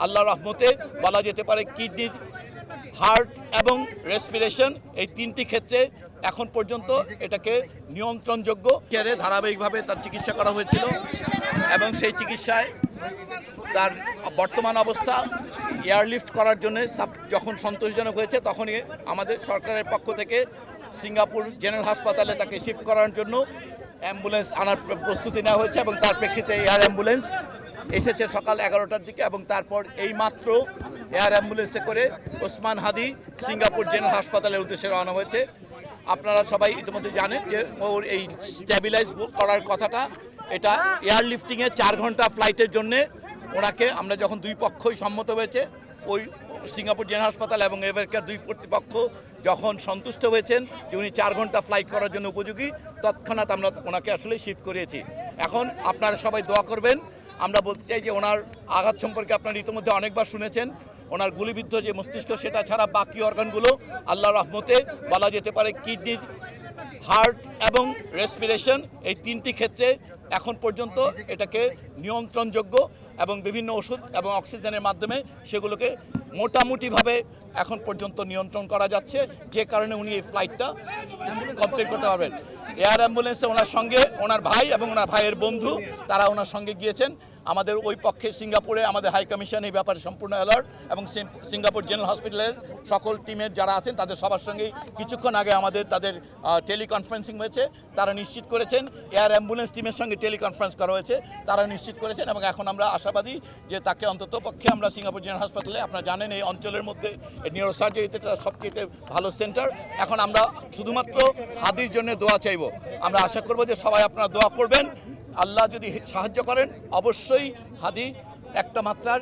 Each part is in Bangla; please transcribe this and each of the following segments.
আল্লাহর রহমতে বলা যেতে পারে কিডনির, হার্ট এবং রেসপিরেশন এই তিনটি ক্ষেত্রে এখন পর্যন্ত এটাকে নিয়ন্ত্রণযোগ্য কেয়ারে ধারাবাহিকভাবে তার চিকিৎসা করা হয়েছিল এবং সেই চিকিৎসায় তার বর্তমান অবস্থা এয়ারলিফট করার জন্য যখন সন্তোষজনক হয়েছে তখনই আমাদের সরকারের পক্ষ থেকে সিঙ্গাপুর জেনারেল হাসপাতালে তাকে শিফট করার জন্য অ্যাম্বুলেন্স আনার প্রস্তুতি নেওয়া হয়েছে এবং তার প্রেক্ষিতে এয়ার অ্যাম্বুলেন্স এসেছে সকাল 11টার দিকে এবং তারপর এইমাত্র এয়ার অ্যাম্বুলেন্সে করে ওসমান হাদি সিঙ্গাপুর জেনারেল হাসপাতালের উদ্দেশ্যে রওনা হয়েছে। আপনারা সবাই ইতিমধ্যে জানেন যে ওর এই স্ট্যাবিলাইজ করার কথাটা, এটা এয়ারলিফটিংয়ে 4 ঘন্টা ফ্লাইটের জন্যে ওনাকে আমরা যখন দুই পক্ষই সম্মত হয়েছে, ওই সিঙ্গাপুর জেনারেল হাসপাতাল এবং এভারকেয়ার দুই কর্তৃপক্ষ যখন সন্তুষ্ট হয়েছেন যে উনি 4 ঘন্টা ফ্লাইট করার জন্য উপযোগী, তৎক্ষণাৎ আমরা ওনাকে আসলে শিফট করিয়েছি। এখন আপনারা সবাই দোয়া করবেন। আমরা বলতে চাই যে ওনার আঘাত সম্পর্কে আপনারা ইতিমধ্যে অনেকবার শুনেছেন, ওনার গুলিবিদ্ধ যে মস্তিষ্ক সেটা ছাড়া বাকি অর্গানগুলো আল্লাহর রহমতে বলা যেতে পারে কিডনির, হার্ট এবং রেসপিরেশন এই তিনটি ক্ষেত্রে এখন পর্যন্ত এটাকে নিয়ন্ত্রণযোগ্য এবং বিভিন্ন ওষুধ এবং অক্সিজেনের মাধ্যমে সেগুলোকে মোটামুটিভাবে এখন পর্যন্ত নিয়ন্ত্রণ করা যাচ্ছে, যে কারণে উনি এই ফ্লাইটটা কমপ্লিট করতে পারবেন। এয়ার অ্যাম্বুলেন্সে ওনার সঙ্গে ওনার ভাই এবং ওনার ভাইয়ের বন্ধু তারা ওনার সঙ্গে গিয়েছেন। আমাদের ওই পক্ষে সিঙ্গাপুরে আমাদের হাই কমিশন এই ব্যাপারে সম্পূর্ণ অ্যালার্ট এবং সিঙ্গাপুর জেনারেল হসপিটালের সকল টিমের যারা আছেন তাদের সবার সঙ্গেই কিছুক্ষণ আগে আমাদের তাদের টেলিকনফারেন্সিং হয়েছে। তারা নিশ্চিত করেছেন, এয়ার অ্যাম্বুলেন্স টিমের সঙ্গে টেলিকনফারেন্স করা হয়েছে, তারা নিশ্চিত করেছেন এবং এখন আমরা আশাবাদী যে তাকে অন্তত পক্ষে আমরা সিঙ্গাপুর জেনারেল হাসপাতালে, আপনারা জানেন এই অঞ্চলের মধ্যে নিউরোসার্জারিতে সবচেয়ে ভালো সেন্টার। এখন আমরা শুধুমাত্র হাদির জন্য দোয়া চাইব। আমরা আশা করব যে সবাই আপনারা দোয়া করবেন। আল্লাহ যদি সাহায্য করেন অবশ্যই হাদি একটা মাত্রার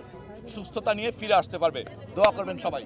সুস্থতা নিয়ে ফিরে আসতে পারবে। দোয়া করবেন সবাই।